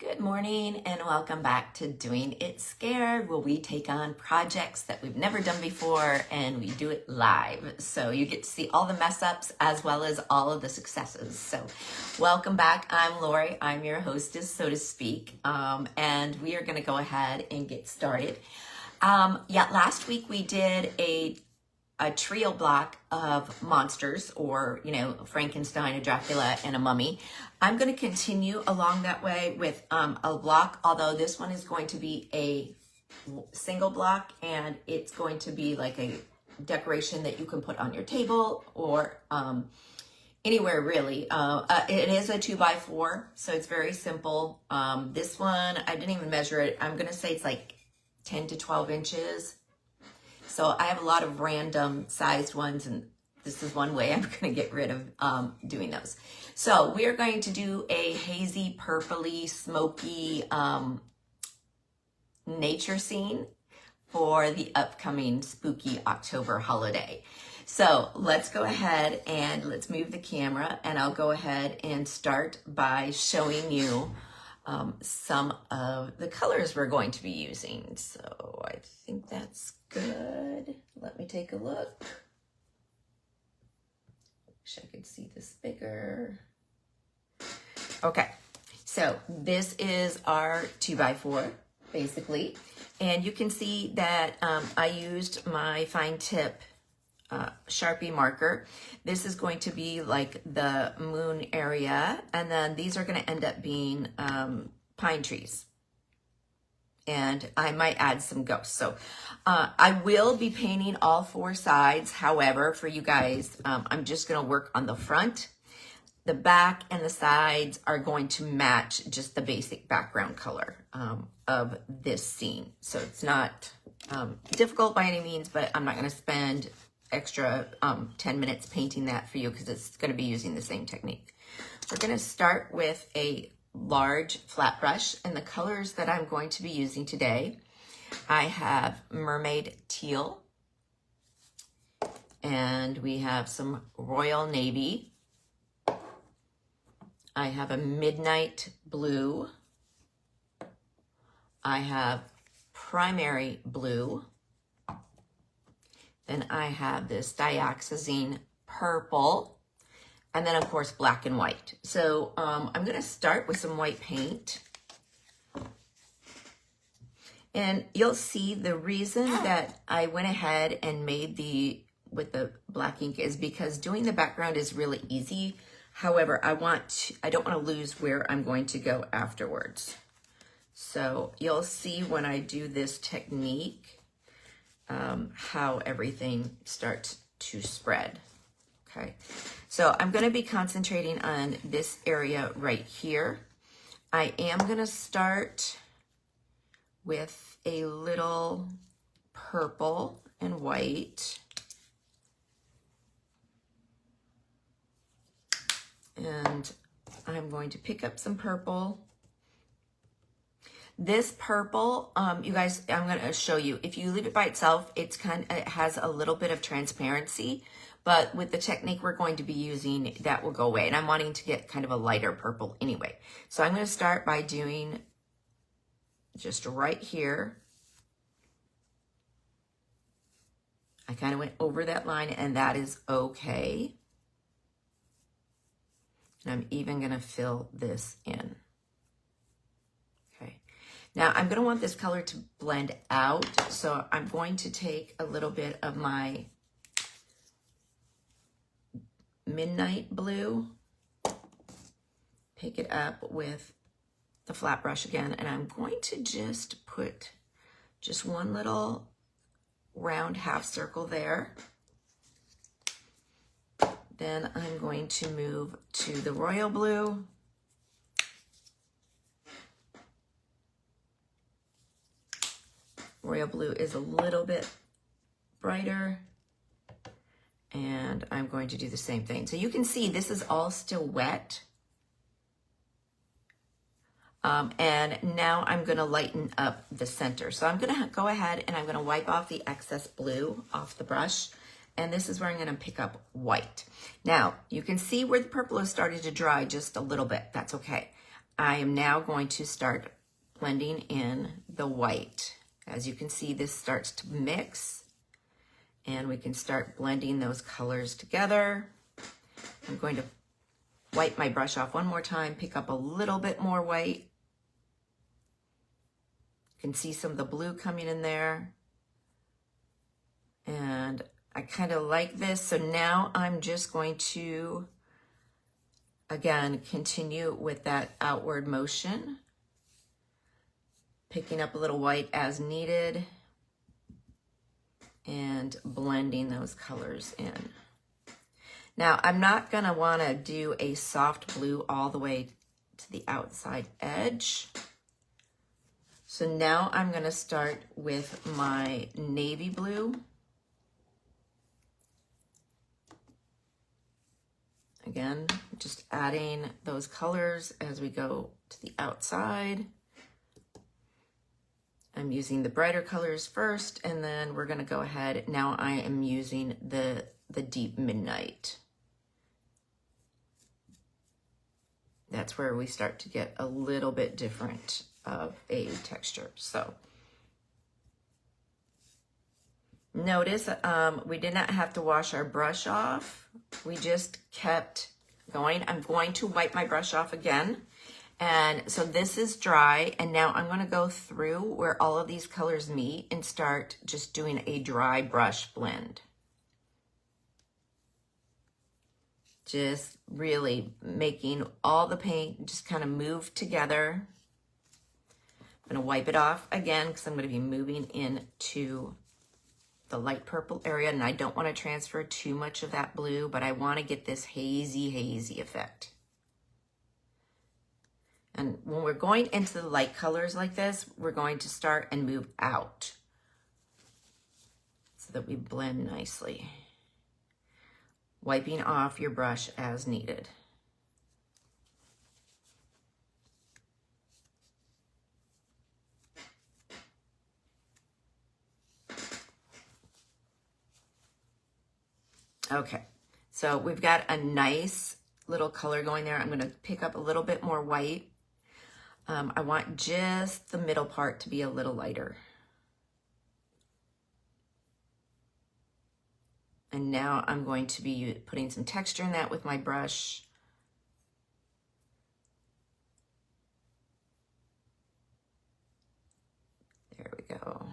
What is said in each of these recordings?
Good morning and welcome back to Doing It Scared, where we take on projects that we've never done before and we do it live. So you get to see all the mess ups as well as all of the successes. So welcome back. I'm Lori. I'm your hostess, so to speak. And we are going to go ahead and get started. Last week we did a trio block of monsters, or, Frankenstein, a Dracula, and a mummy. I'm going to continue along that way with a block, although this one is going to be a single block, and it's going to be like a decoration that you can put on your table or anywhere really. It is a 2x4, so it's very simple. This one, I didn't even measure it. I'm going to say it's like 10 to 12 inches. So I have a lot of random sized ones, and this is one way I'm going to get rid of doing those. So we are going to do a hazy, purpley, smoky nature scene for the upcoming spooky October holiday. So let's go ahead and let's move the camera, and I'll go ahead and start by showing you some of the colors we're going to be using. So I think that's good. Let me take a look. Wish I could see this bigger. Okay, so this is our 2x4 basically, and you can see that I used my fine tip Sharpie marker. This is going to be like the moon area, and then these are going to end up being pine trees, and I might add some ghosts. So I will be painting all four sides. However, for you guys, I'm just going to work on the front. The back and the sides are going to match just the basic background color of this scene. So it's not difficult by any means, but I'm not going to spend extra 10 minutes painting that for you because it's going to be using the same technique. We're going to start with a large flat brush, and the colors that I'm going to be using today, I have mermaid teal, and we have some royal navy. I have a midnight blue. I have primary blue. Then I have this dioxazine purple, and then of course black and white. So I'm going to start with some white paint, and you'll see the reason that I went ahead and made with the black ink is because doing the background is really easy. However, I don't want to lose where I'm going to go afterwards. So you'll see when I do this technique how everything starts to spread. Okay, so I'm going to be concentrating on this area right here. I am going to start with a little purple and white. And I'm going to pick up some purple. This purple, you guys, I'm going to show you. If you leave it by itself, it has a little bit of transparency, but with the technique we're going to be using, that will go away. And I'm wanting to get kind of a lighter purple anyway. So I'm going to start by doing just right here. I kind of went over that line, and that is okay. And I'm even going to fill this in. Okay. Now I'm going to want this color to blend out. So I'm going to take a little bit of my midnight blue, pick it up with the flat brush again, and I'm going to just put just one little round half circle there. Then I'm going to move to the royal blue. Royal blue is a little bit brighter, and I'm going to do the same thing. So you can see this is all still wet. And now I'm going to lighten up the center. So I'm going to go ahead and I'm going to wipe off the excess blue off the brush. And this is where I'm going to pick up white. Now, you can see where the purple has started to dry just a little bit. That's okay. I am now going to start blending in the white. As you can see, this starts to mix, and we can start blending those colors together. I'm going to wipe my brush off one more time, pick up a little bit more white. You can see some of the blue coming in there. And I kind of like this. So now I'm just going to, again, continue with that outward motion, picking up a little white as needed and blending those colors in. Now, I'm not going to want to do a soft blue all the way to the outside edge. So now I'm going to start with my navy blue. Again, just adding those colors as we go to the outside. I'm using the brighter colors first, and then we're going to go ahead. Now I am using the deep midnight. That's where we start to get a little bit different of a texture. So notice we did not have to wash our brush off. We just kept going. I'm going to wipe my brush off again. And so this is dry, and now I'm going to go through where all of these colors meet and start just doing a dry brush blend. Just really making all the paint just kind of move together. I'm going to wipe it off again because I'm going to be moving into the light purple area, and I don't want to transfer too much of that blue, but I want to get this hazy effect. And when we're going into the light colors like this, we're going to start and move out so that we blend nicely. Wiping off your brush as needed. Okay, so we've got a nice little color going there. I'm going to pick up a little bit more white. I want just the middle part to be a little lighter. And now I'm going to be putting some texture in that with my brush. There we go.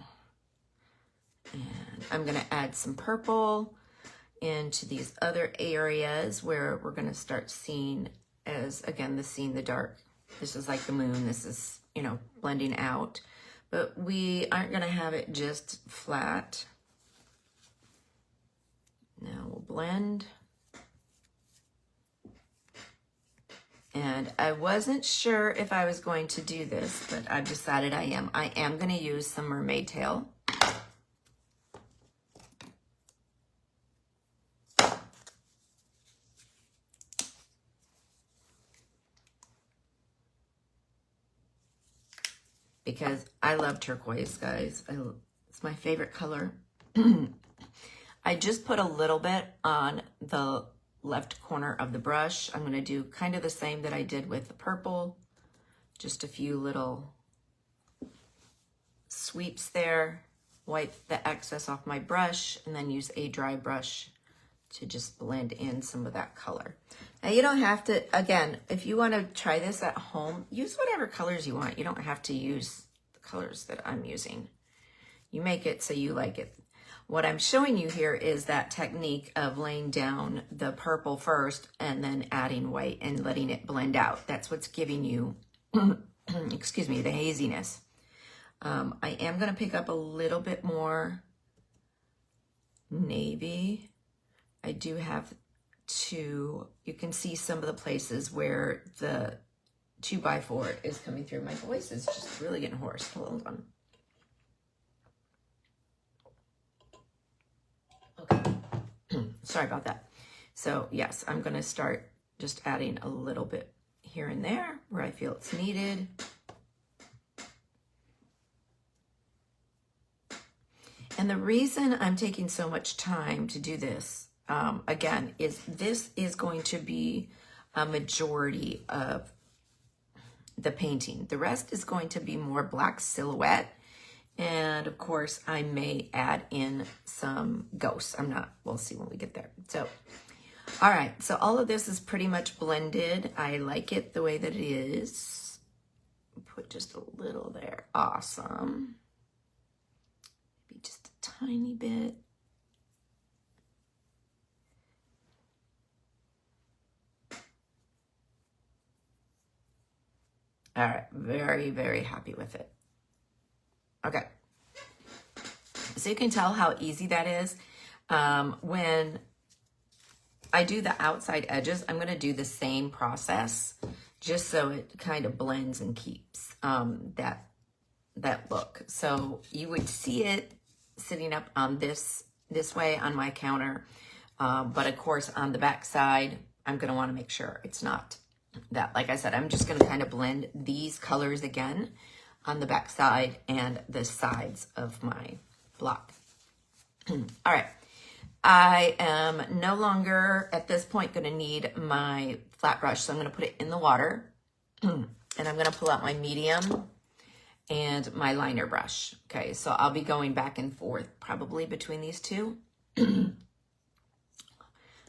And I'm going to add some purple into these other areas where we're going to start seeing as, again, seeing the dark. This is like the moon. This is, you know, blending out. But we aren't going to have it just flat. Now we'll blend. And I wasn't sure if I was going to do this, but I've decided I am. I am going to use some mermaid tail. Because I love turquoise, guys. It's my favorite color. I just put a little bit on the left corner of the brush. I'm going to do kind of the same that I did with the purple. Just a few little sweeps there. Wipe the excess off my brush and then use a dry brush to just blend in some of that color. Now you don't have to, again, if you want to try this at home, use whatever colors you want. You don't have to use the colors that I'm using. You make it so you like it. What I'm showing you here is that technique of laying down the purple first and then adding white and letting it blend out. That's what's giving you, excuse me, the haziness. I am going to pick up a little bit more navy. I do have to, you can see some of the places where the 2x4 is coming through. My voice is just really getting hoarse. Hold on. Okay. Sorry about that. So yes, I'm going to start just adding a little bit here and there where I feel it's needed. And the reason I'm taking so much time to do this, again, is this is going to be a majority of the painting. The rest is going to be more black silhouette. And of course, I may add in some ghosts. We'll see when we get there. So, all right. So all of this is pretty much blended. I like it the way that it is. Put just a little there. Awesome. Maybe just a tiny bit. All right, very, very happy with it. Okay, so you can tell how easy that is. When I do the outside edges, I'm gonna do the same process just so it kind of blends and keeps that look. So you would see it sitting up on this way on my counter, but of course on the back side, I'm gonna wanna make sure it's not that. Like I said, I'm just gonna kind of blend these colors again on the back side and the sides of my block. All right, I am no longer at this point gonna need my flat brush, so I'm gonna put it in the water and I'm gonna pull out my medium and my liner brush. Okay, so I'll be going back and forth probably between these two.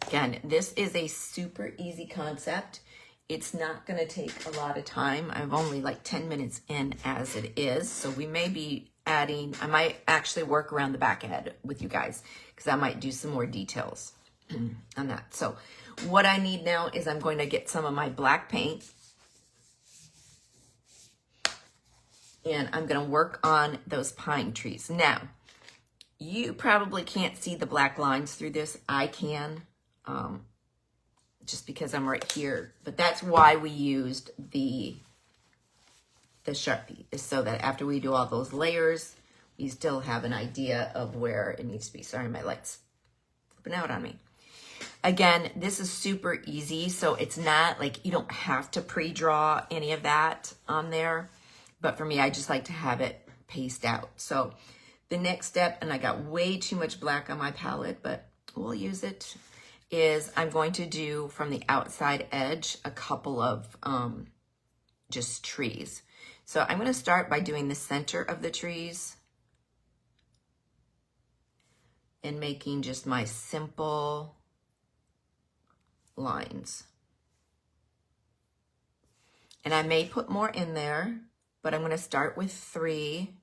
Again, this is a super easy concept. It's not gonna take a lot of time. I'm only like 10 minutes in as it is. So we may be adding, I might actually work around the back end with you guys because I might do some more details on that. So what I need now is I'm going to get some of my black paint and I'm gonna work on those pine trees. Now, you probably can't see the black lines through this. I can. Just because I'm right here, but that's why we used the Sharpie, is so that after we do all those layers, we still have an idea of where it needs to be. Sorry, my light's flipping out on me. Again, this is super easy, so it's not like you don't have to pre-draw any of that on there, but for me, I just like to have it paced out. So the next step, and I got way too much black on my palette, but we'll use it, is I'm going to do from the outside edge a couple of just trees. So I'm going to start by doing the center of the trees and making just my simple lines. And I may put more in there, but I'm going to start with 3.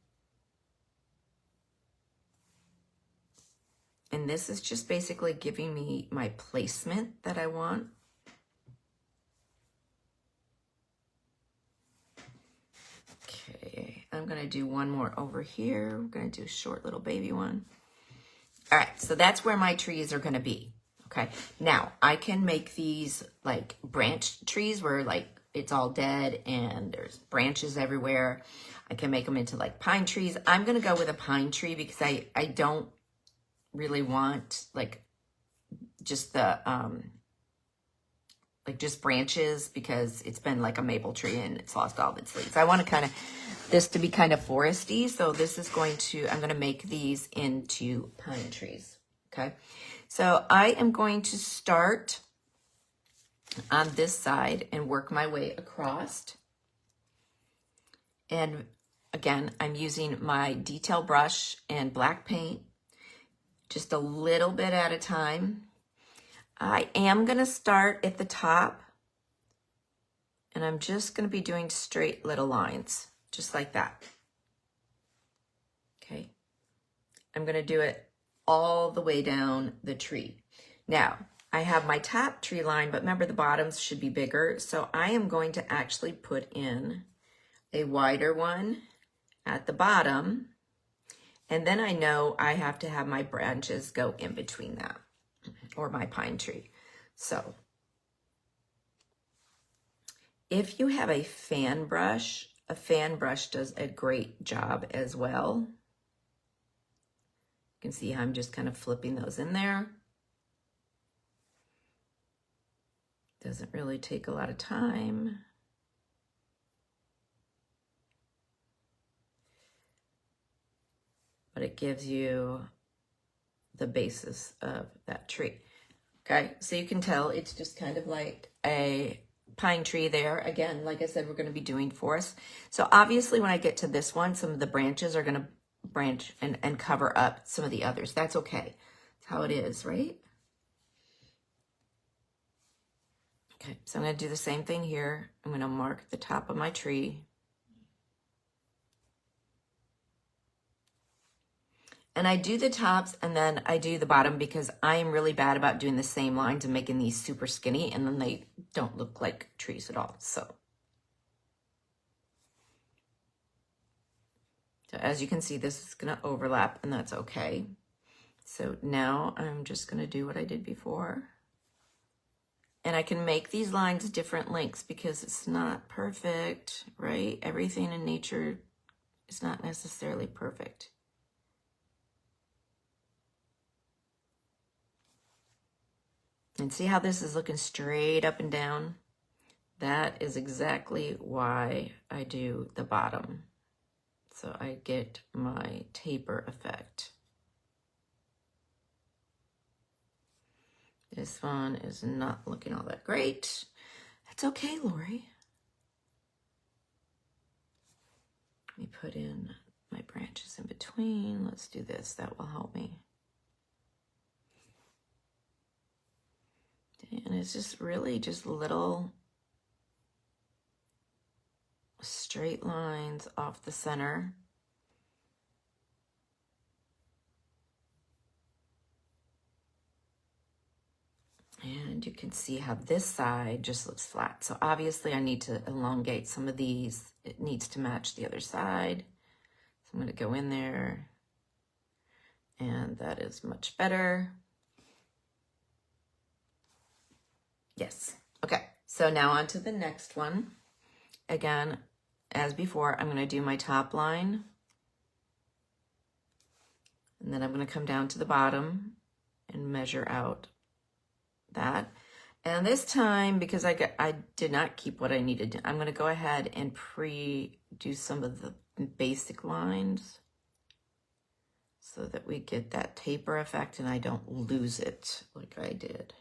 And this is just basically giving me my placement that I want. Okay, I'm gonna do one more over here. We're gonna do a short little baby one. All right, so that's where my trees are gonna be, okay? Now, I can make these like branch trees where like it's all dead and there's branches everywhere. I can make them into like pine trees. I'm gonna go with a pine tree because I don't really want like just the like just branches, because it's been like a maple tree and it's lost all of its leaves. I want to kind of this to be kind of foresty, so this is going to, I'm going to make these into pine trees. Okay, so I am going to start on this side and work my way across. And again, I'm using my detail brush and black paint, just a little bit at a time. I am going to start at the top, and I'm just going to be doing straight little lines, just like that. Okay. I'm going to do it all the way down the tree. Now, I have my top tree line, but remember the bottoms should be bigger. So I am going to actually put in a wider one at the bottom. And then I know I have to have my branches go in between that, or my pine tree. So if you have a fan brush does a great job as well. You can see how I'm just kind of flipping those in there. Doesn't really take a lot of time. But it gives you the basis of that tree. Okay, so you can tell it's just kind of like a pine tree there. Again, like I said, we're going to be doing forests. So obviously when I get to this one, some of the branches are going to branch and cover up some of the others. That's okay. That's how it is, right? Okay, so I'm going to do the same thing here. I'm going to mark the top of my tree. And I do the tops and then I do the bottom because I am really bad about doing the same lines and making these super skinny, and then they don't look like trees at all. So as you can see, this is going to overlap, and that's okay. So now I'm just going to do what I did before. And I can make these lines different lengths because it's not perfect, right? Everything in nature is not necessarily perfect. And see how this is looking straight up and down? That is exactly why I do the bottom. So I get my taper effect. This one is not looking all that great. That's okay, Lori. Let me put in my branches in between. Let's do this. That will help me. And it's just really just little straight lines off the center. And you can see how this side just looks flat. So obviously I need to elongate some of these. It needs to match the other side. So I'm going to go in there, and that is much better. Yes. Okay. So now on to the next one. Again, as before, I'm going to do my top line, and then I'm going to come down to the bottom and measure out that. And this time, because I did not keep what I needed, I'm going to go ahead and do some of the basic lines so that we get that taper effect and I don't lose it like I did.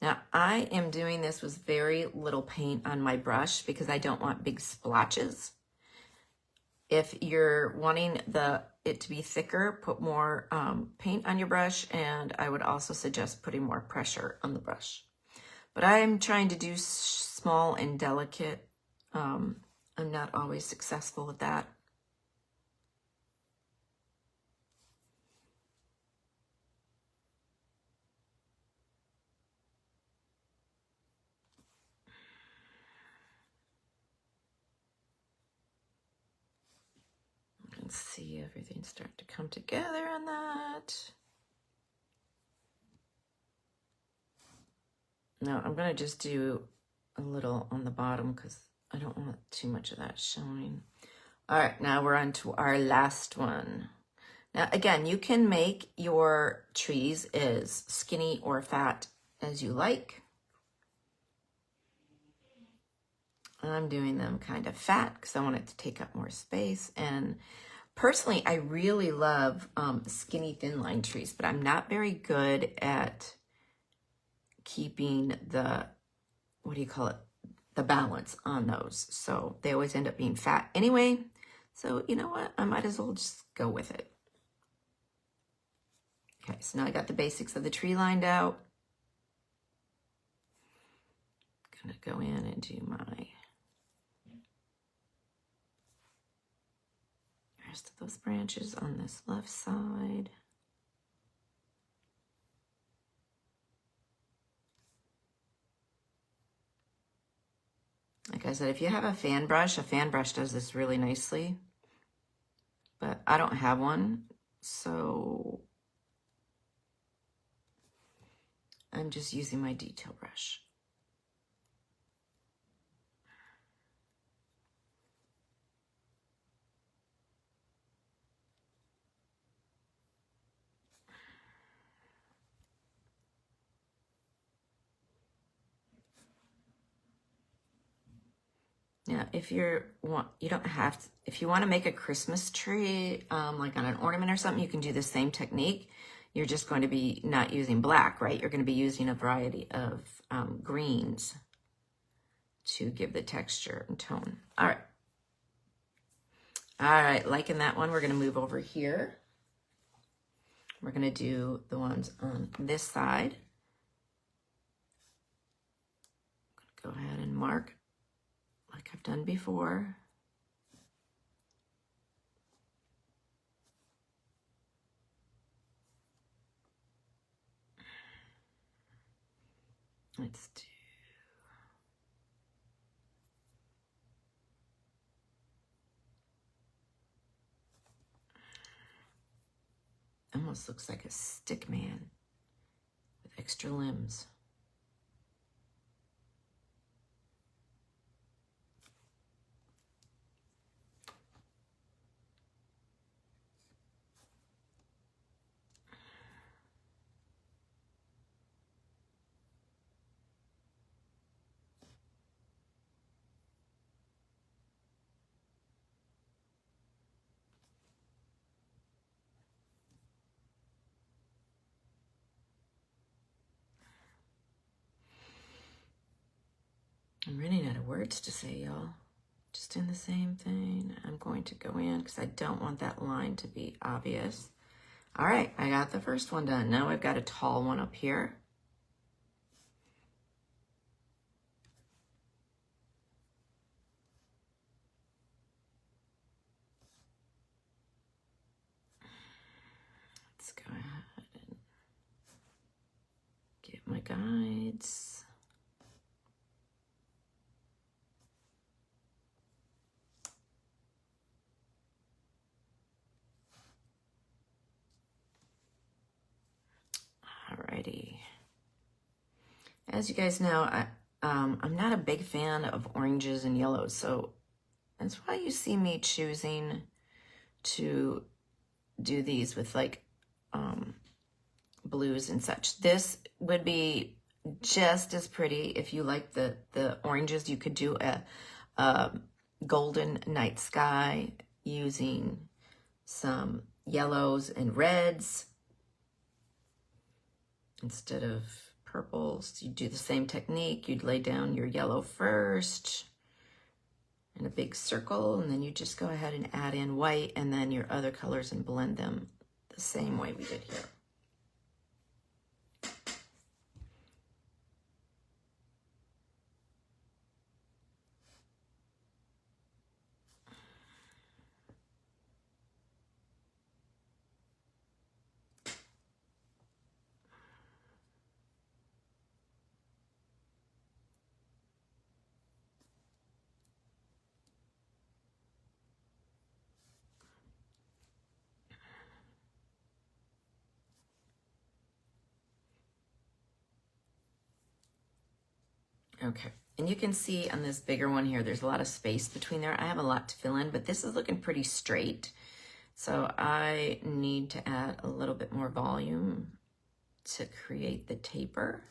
Now, I am doing this with very little paint on my brush because I don't want big splotches. If you're wanting it to be thicker, put more paint on your brush, and I would also suggest putting more pressure on the brush. But I'm trying to do small and delicate. I'm not always successful with that. Let's see everything start to come together on that. Now I'm going to just do a little on the bottom because I don't want too much of that showing. All right, now we're on to our last one. Now, again, you can make your trees as skinny or fat as you like. I'm doing them kind of fat because I want it to take up more space. And personally, I really love skinny, thin line trees, but I'm not very good at keeping the, the balance on those. So they always end up being fat anyway. So you know what? I might as well just go with it. Okay, so now I got the basics of the tree lined out. Gonna go in and do my rest of those branches on this left side. Like I said, if you have a fan brush does this really nicely, but I don't have one, so I'm just using my detail brush. Now, if you want to make a Christmas tree, like on an ornament or something, you can do the same technique. you're just going to be not using black, right? You're going to be using a variety of greens to give the texture and tone. All right. All right, liking that one. We're going to move over here. We're going to do the ones on this side. Go ahead and mark like I've done before. Let's do. Almost looks like a stick man with extra limbs. I'm running out of words to say, y'all. Just doing the same thing. I'm going to go in because I don't want that line to be obvious. All right, I got the first one done. Now I've got a tall one up here. Let's go ahead and get my guides. Alrighty. As you guys know, I'm not a big fan of oranges and yellows, so that's why you see me choosing to do these with like blues and such. This would be just as pretty if you like the oranges. You could do a golden night sky using some yellows and reds instead of purples. You do the same technique. You'd lay down your yellow first in a big circle, and then you just go ahead and add in white and then your other colors and blend them the same way we did here. Okay, and you can see on this bigger one here, there's a lot of space between there. I have a lot to fill in, but this is looking pretty straight. So I need to add a little bit more volume to create the taper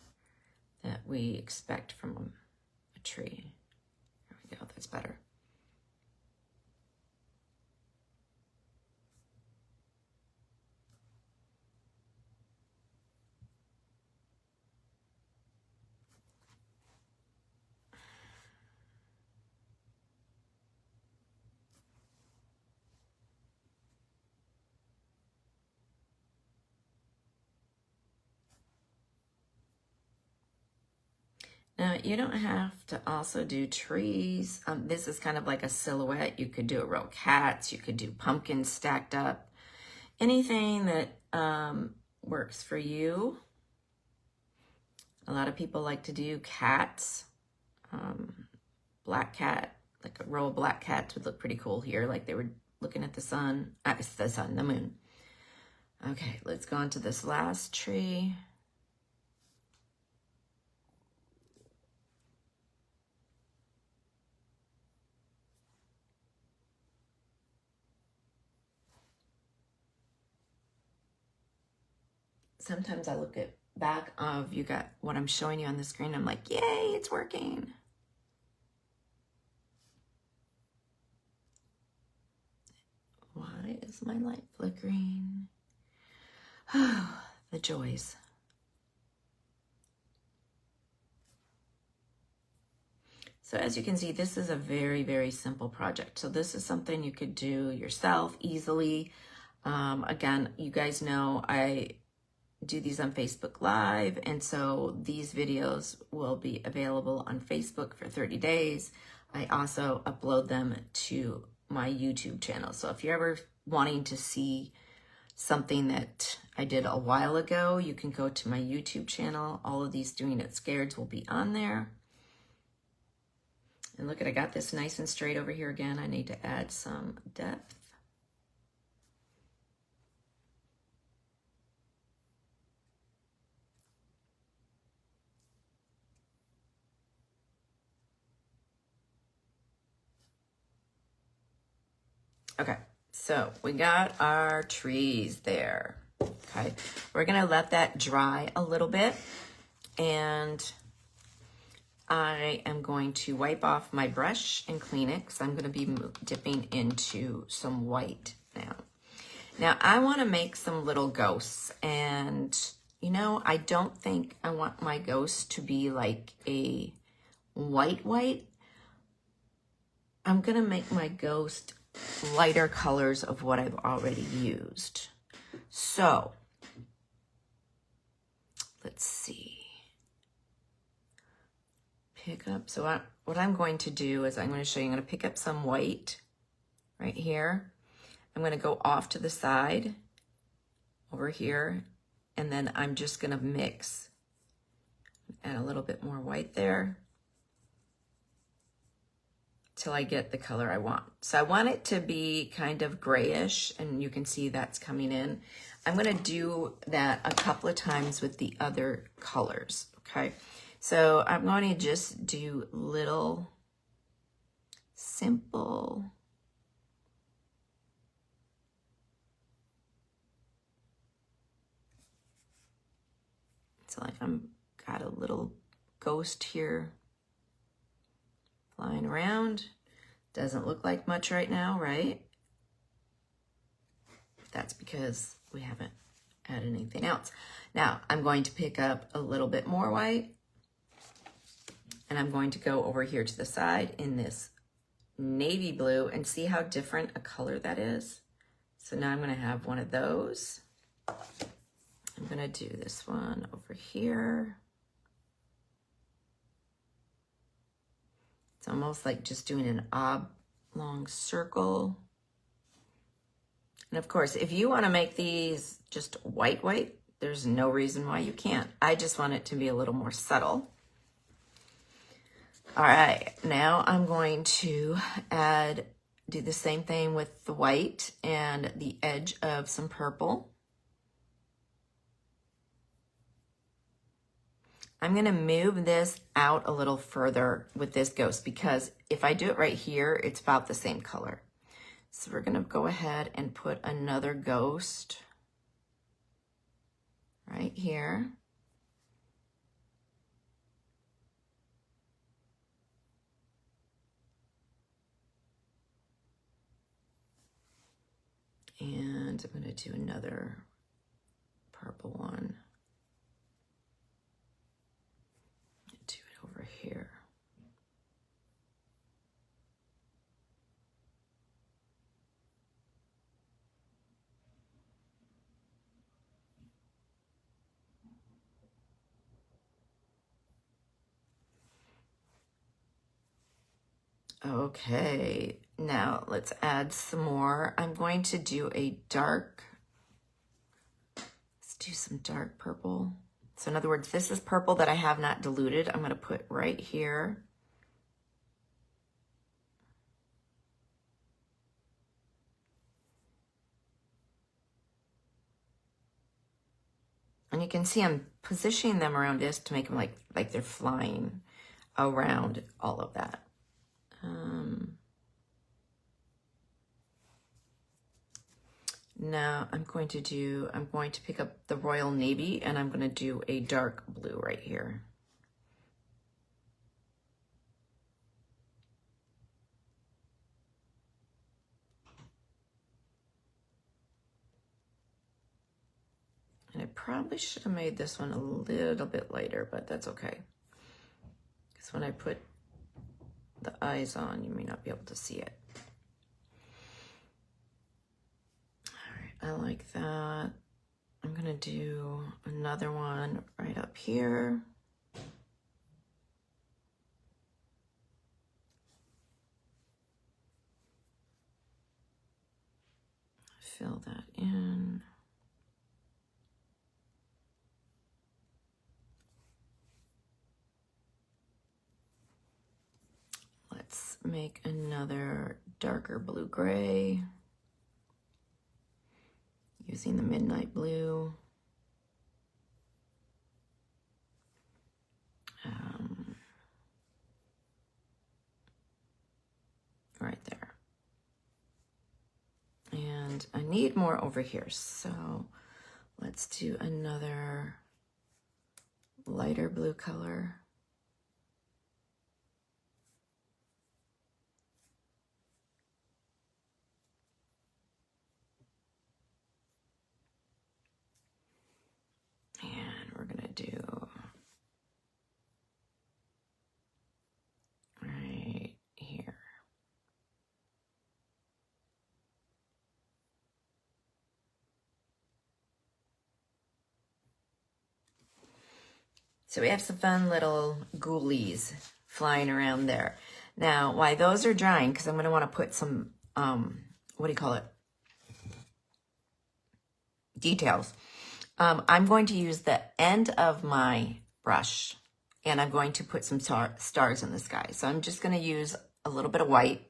that we expect from a tree. There we go, that's better. Now, you don't have to also do trees. This is kind of like a silhouette. You could do a row of cats. You could do pumpkins stacked up. Anything that works for you. A lot of people like to do cats. Black cat, like a row of black cats would look pretty cool here, like they were looking at the sun. It's the sun, the moon. Okay, let's go on to this last tree. Sometimes I look at back of you got what I'm showing you on the screen. I'm like, yay, it's working. Why is my light flickering? the joys. So as you can see, this is a very, very simple project. So this is something you could do yourself easily. Again, you guys know I do these on Facebook Live, and so these videos will be available on Facebook for 30 days. I also upload them to my YouTube channel. So if you're ever wanting to see something that I did a while ago, you can go to my YouTube channel. All of these Doing It Scared will be on there. And look at, I got this nice and straight over here again. I need to add some depth. Okay, so we got our trees there. Okay, we're gonna let that dry a little bit, and I am going to wipe off my brush and clean it because I'm going to be dipping into some white now. Now I want to make some little ghosts, and you know, I don't think I want my ghost to be like a white. I'm going to make my ghost lighter colors of what I've already used. So let's see. Pick up, so what I'm going to do is I'm going to show you, I'm going to pick up some white right here. I'm going to go off to the side over here, and then I'm just going to mix, add a little bit more white there till I get the color I want. So I want it to be kind of grayish, and you can see that's coming in. I'm going to do that a couple of times with the other colors, okay? So I'm going to just do little simple so like I'm got a little ghost here flying around. Doesn't look like much right now, right? That's because we haven't added anything else. Now I'm going to pick up a little bit more white, and I'm going to go over here to the side in this navy blue and see how different a color that is. So now I'm going to have one of those. I'm going to do this one over here. It's almost like just doing an oblong circle. And of course, if you want to make these just white, there's no reason why you can't. I just want it to be a little more subtle. All right, now I'm going to do the same thing with the white and the edge of some purple. I'm going to move this out a little further with this ghost because if I do it right here, it's about the same color. So we're going to go ahead and put another ghost right here. And I'm going to do another purple one. Do it over here. Okay, now let's add some more. I'm going to do a dark, let's do some dark purple. So in other words, this is purple that I have not diluted. I'm going to put right here. And you can see I'm positioning them around this to make them like they're flying around all of that. Now I'm going to pick up the Royal Navy, and I'm going to do a dark blue right here. And I probably should have made this one a little bit lighter, but that's okay. Because when I put the eyes on, you may not be able to see it. All right, I like that. I'm gonna do another one right up here. Fill that in. Let's make another darker blue-gray using the midnight blue. Right there. And I need more over here, so let's do another lighter blue color. And we're gonna do right here. So we have some fun little ghoulies flying around there. Now, while those are drying, because I'm gonna wanna put some, what do you call it? Details. I'm going to use the end of my brush and I'm going to put some stars in the sky. So I'm just going to use a little bit of white.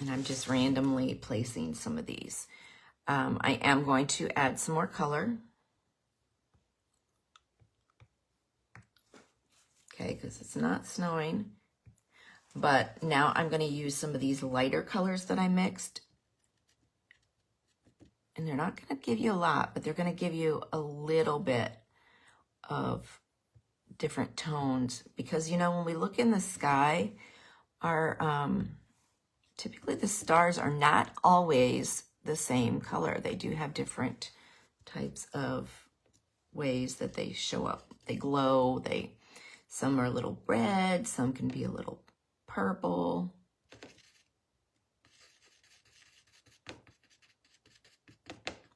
And I'm just randomly placing some of these. I am going to add some more color. Okay, because it's not snowing. But now I'm going to use some of these lighter colors that I mixed. And they're not going to give you a lot, but they're going to give you a little bit of different tones. Because, you know, when we look in the sky, typically the stars are not always the same color. They do have different types of ways that they show up. They glow, some are a little red, some can be a little purple.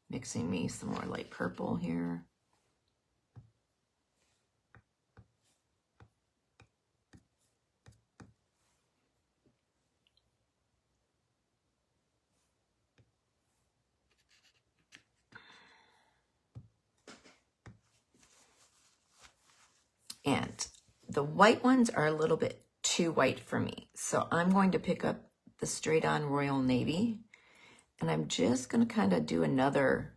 Mixing me some more light purple here. And the white ones are a little bit too white for me. So I'm going to pick up the Straight On Royal Navy and I'm just going to kind of do another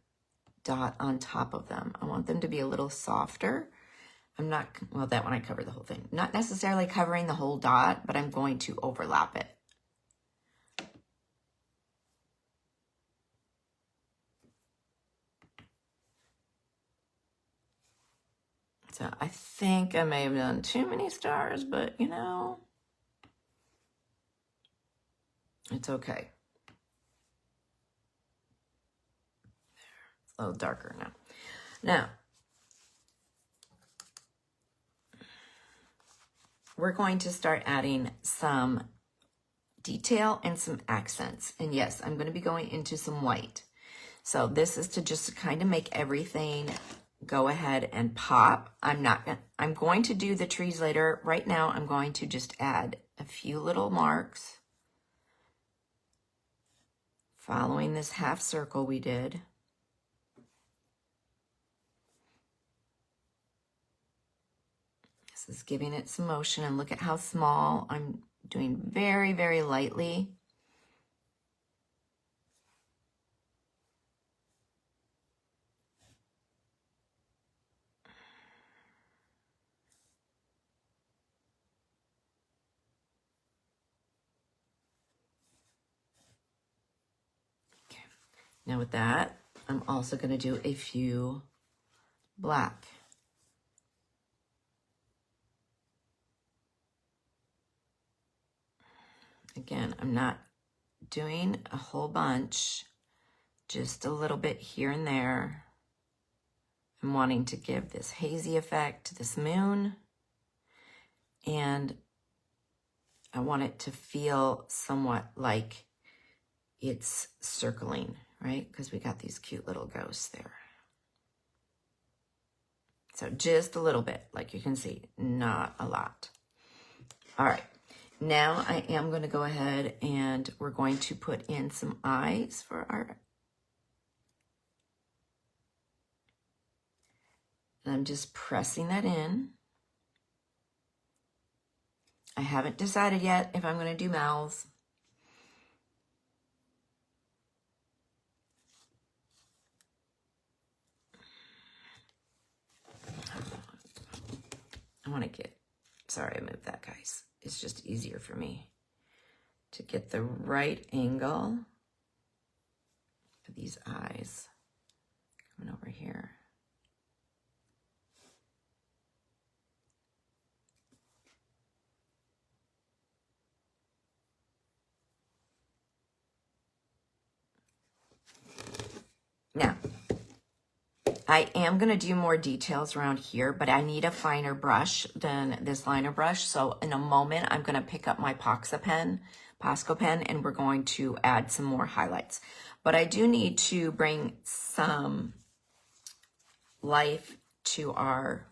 dot on top of them. I want them to be a little softer. I'm not, well, that one I covered the whole thing. Not necessarily covering the whole dot, but I'm going to overlap it. So I think I may have done too many stars, but you know, it's okay. It's a little darker now. Now, we're going to start adding some detail and some accents. And yes, I'm going to be going into some white. So this is to just kind of make everything go ahead and pop. I'm going to do the trees later. Right now, I'm going to just add a few little marks following this half circle we did. This is giving it some motion, and look at how small. I'm doing very, very lightly. Okay. Now with that, I'm also going to do a few black. Again, I'm not doing a whole bunch, just a little bit here and there. I'm wanting to give this hazy effect to this moon, and I want it to feel somewhat like it's circling, right? Because we got these cute little ghosts there. So just a little bit, like you can see, not a lot. All right, now I am going to go ahead and we're going to put in some eyes for our... I'm just pressing that in. I haven't decided yet if I'm going to do mouths. I want to get... Sorry, I moved that, guys. It's just easier for me to get the right angle for these eyes. Coming over here. Now, I am going to do more details around here, but I need a finer brush than this liner brush. So in a moment, I'm going to pick up my Posca pen, and we're going to add some more highlights. But I do need to bring some life to our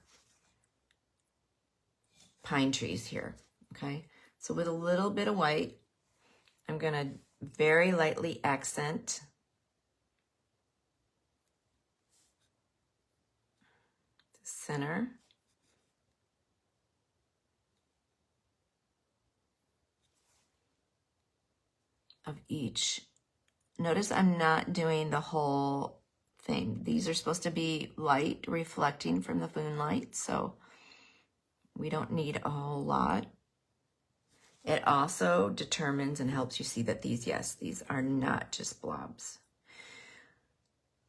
pine trees here, okay? So with a little bit of white, I'm going to very lightly accent center of each. Notice I'm not doing the whole thing. These are supposed to be light reflecting from the moonlight, so we don't need a whole lot. It also determines and helps you see that these, yes, these are not just blobs.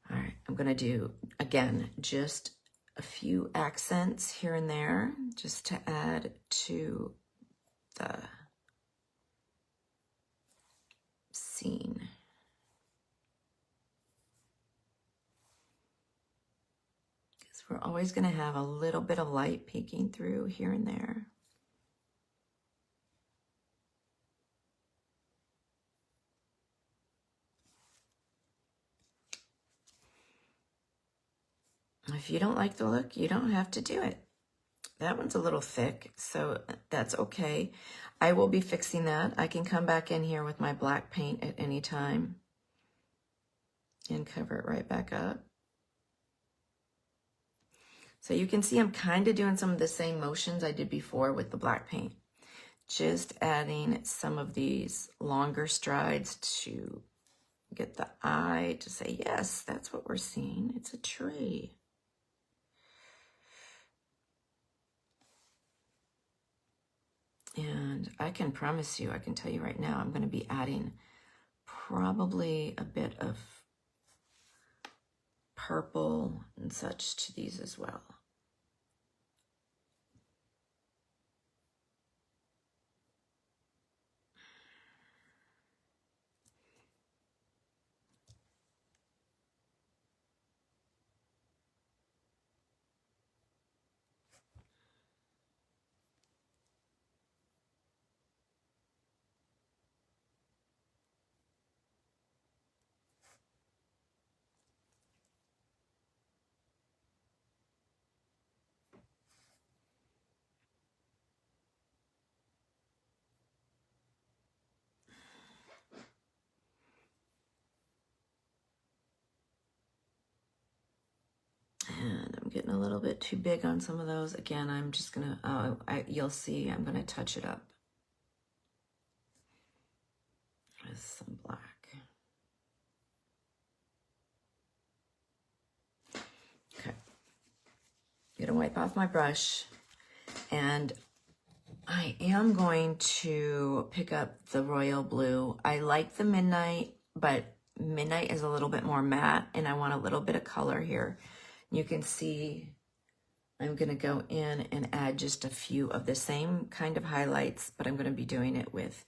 All right, I'm gonna do, again, just a few accents here and there just to add to the scene. Because we're always going to have a little bit of light peeking through here and there. If you don't like the look, you don't have to do it. That one's a little thick, so that's okay. I will be fixing that. I can come back in here with my black paint at any time and cover it right back up. So you can see I'm kind of doing some of the same motions I did before with the black paint. Just adding some of these longer strides to get the eye to say, yes, that's what we're seeing. It's a tree. And I can promise you, I can tell you right now, I'm going to be adding probably a bit of purple and such to these as well. And I'm getting a little bit too big on some of those. Again, I'm just gonna, you'll see, I'm gonna touch it up with some black. Okay, I'm gonna wipe off my brush, and I am going to pick up the royal blue. I like the midnight, but midnight is a little bit more matte, and I want a little bit of color here. You can see I'm going to go in and add just a few of the same kind of highlights, but I'm going to be doing it with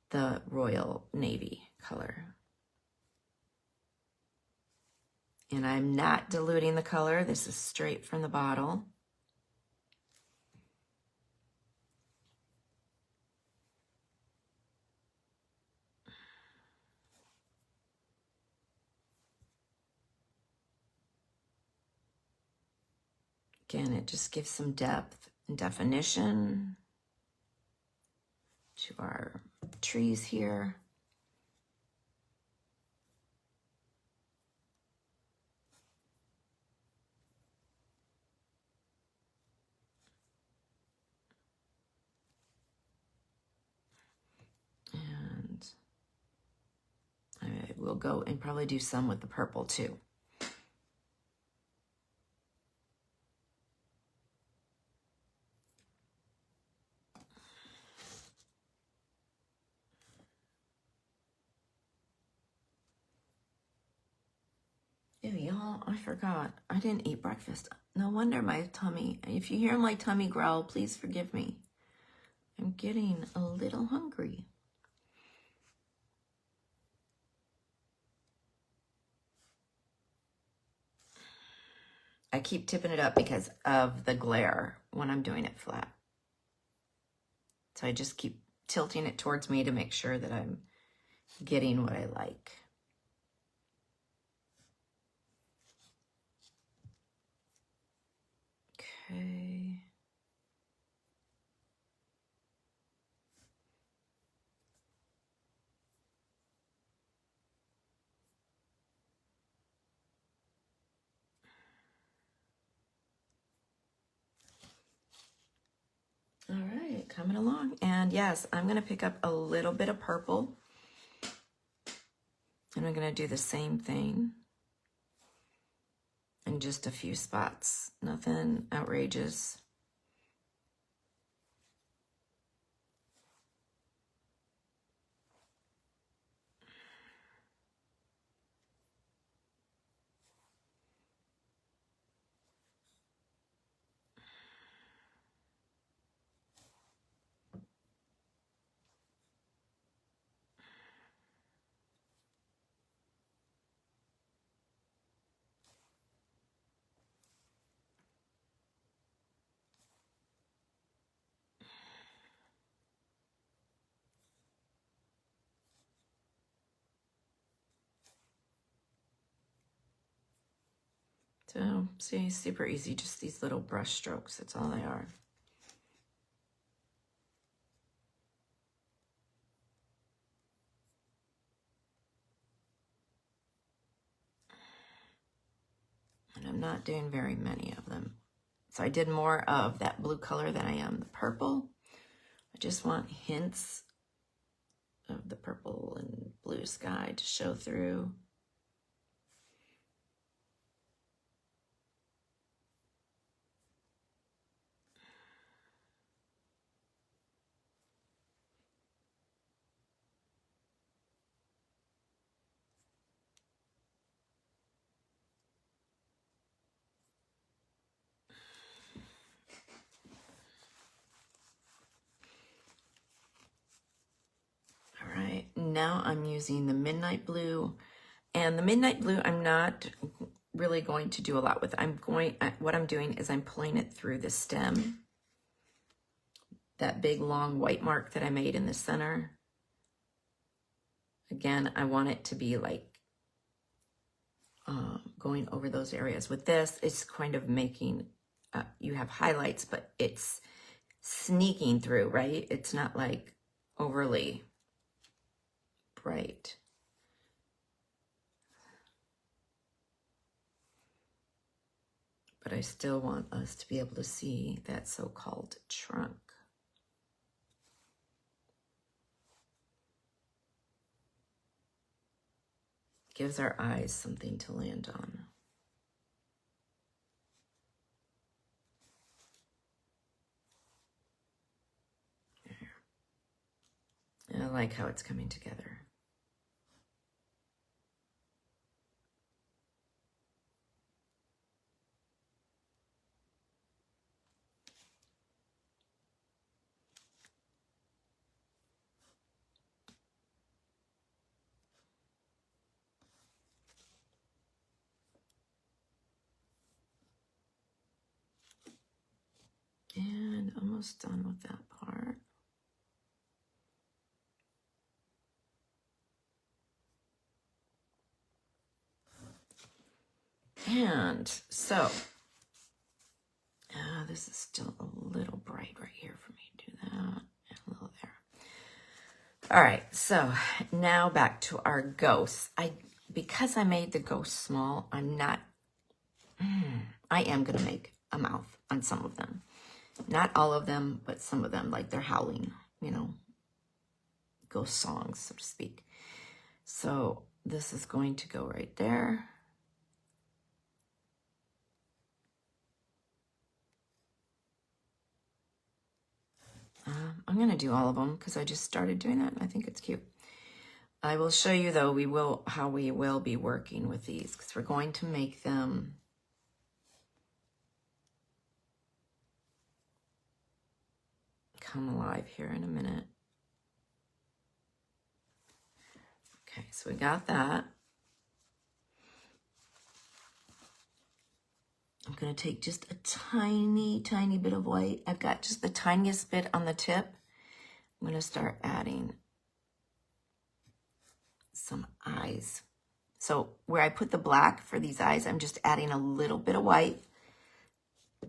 the Royal Navy color. And I'm not diluting the color. This is straight from the bottle. Again, it just gives some depth and definition to our trees here. And I will go and probably do some with the purple too. Ew, y'all, I forgot. I didn't eat breakfast. No wonder my tummy. If you hear my tummy growl, please forgive me. I'm getting a little hungry. I keep tipping it up because of the glare when I'm doing it flat. So I just keep tilting it towards me to make sure that I'm getting what I like. Okay. All right, coming along. And yes, I'm going to pick up a little bit of purple. And I'm going to do the same thing in just a few spots. Nothing outrageous. So, see, super easy, just these little brush strokes, that's all they are. And I'm not doing very many of them. So I did more of that blue color than I am the purple. I just want hints of the purple and blue sky to show through. All right, now I'm using the midnight blue. And the midnight blue, I'm not really going to do a lot with. What I'm doing is I'm pulling it through the stem. That big long white mark that I made in the center. Again, I want it to be like going over those areas. With this, it's kind of making, you have highlights, but it's sneaking through, right? It's not like overly bright. But I still want us to be able to see that so-called trunk. Gives our eyes something to land on. And I like how it's coming together. almost done with that part. And so, this is still a little bright right here for me to do that, and a little there. All right, so now back to our ghosts. Because I made the ghost small, I am gonna make a mouth on some of them. Not all of them, but some of them, like they're howling, you know, ghost songs, so to speak. So this is going to go right there. I'm going to do all of them because I just started doing that and I think it's cute. I will show you though, how we will be working with these because we're going to make them come alive here in a minute. Okay, so we got that. I'm going to take just a tiny, tiny bit of white. I've got just the tiniest bit on the tip. I'm going to start adding some eyes. So where I put the black for these eyes, I'm just adding a little bit of white.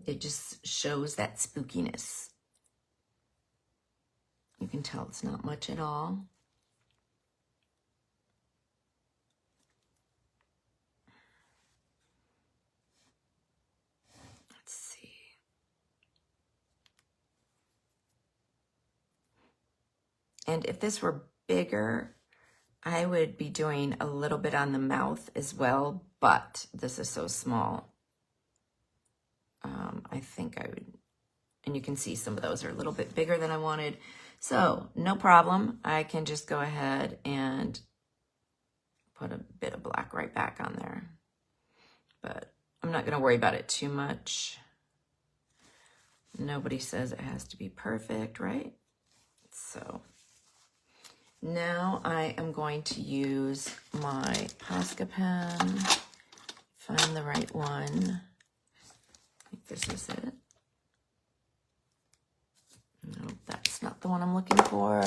It just shows that spookiness. You can tell it's not much at all. Let's see. And if this were bigger, I would be doing a little bit on the mouth as well, but this is so small. I think I would, and you can see some of those are a little bit bigger than I wanted. So no problem. I can just go ahead and put a bit of black right back on there. But I'm not going to worry about it too much. Nobody says it has to be perfect, right? So now I am going to use my Posca pen, find the right one. I think this is it. No, that's not the one I'm looking for.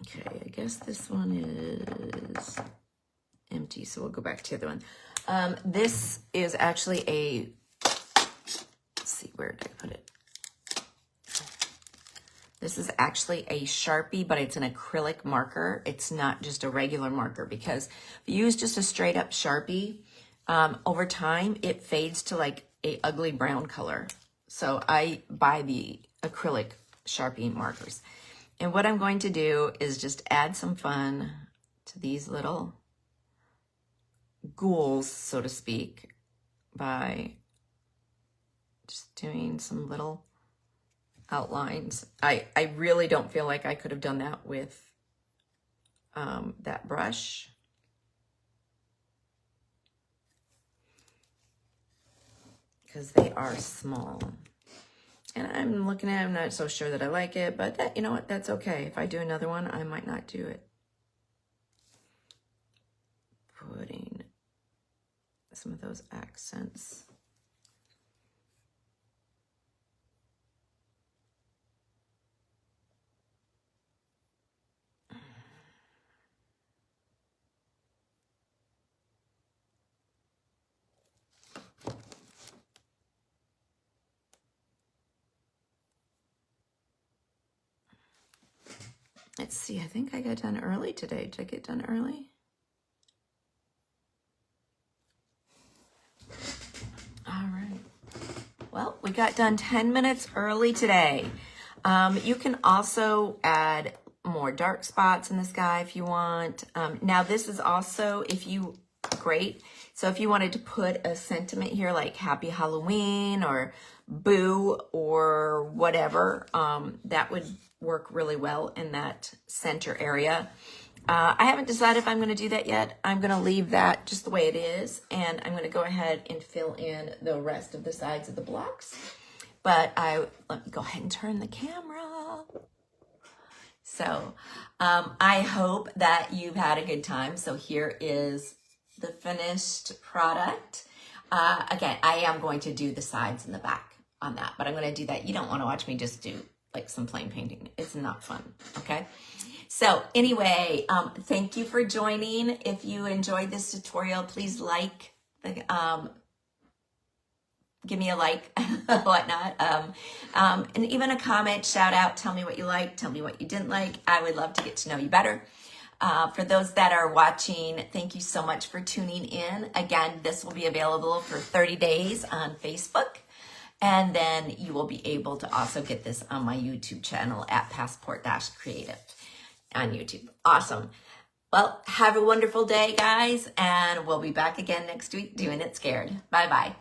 Okay, I guess this one is empty, so we'll go back to the other one. This is actually a, let's see, where did I put it? This is actually a Sharpie, but it's an acrylic marker. It's not just a regular marker, because if you use just a straight up Sharpie, over time, it fades to like a ugly brown color. So I buy the acrylic Sharpie markers. And what I'm going to do is just add some fun to these little ghouls, so to speak, by just doing some little outlines. I really don't feel like I could have done that with that brush. Because they are small. And I'm looking at it, I'm not so sure that I like it, but that, you know what, that's okay. If I do another one, I might not do it. Putting some of those accents. Let's see, I think I got done early today. Did I get done early? All right. Well, we got done 10 minutes early today. You can also add more dark spots in the sky if you want. Now this is also, great. So if you wanted to put a sentiment here like Happy Halloween or Boo or whatever, that would work really well in that center area. I haven't decided if I'm going to do that yet. I'm going to leave that just the way it is, and I'm going to go ahead and fill in the rest of the sides of the blocks. But let me go ahead and turn the camera. So I hope that you've had a good time. So here is the finished product. Again, I am going to do the sides and the back on that, but I'm going to do that. You don't want to watch me just do like some plain painting. It's not fun, okay? So anyway, thank you for joining. If you enjoyed this tutorial, please like, give me a like, whatnot, and even a comment, shout out, tell me what you liked, tell me what you didn't like. I would love to get to know you better. For those that are watching, thank you so much for tuning in. Again, this will be available for 30 days on Facebook. And then you will be able to also get this on my YouTube channel at Passport-Creative on YouTube. Awesome. Well, have a wonderful day, guys. And we'll be back again next week doing it scared. Bye-bye.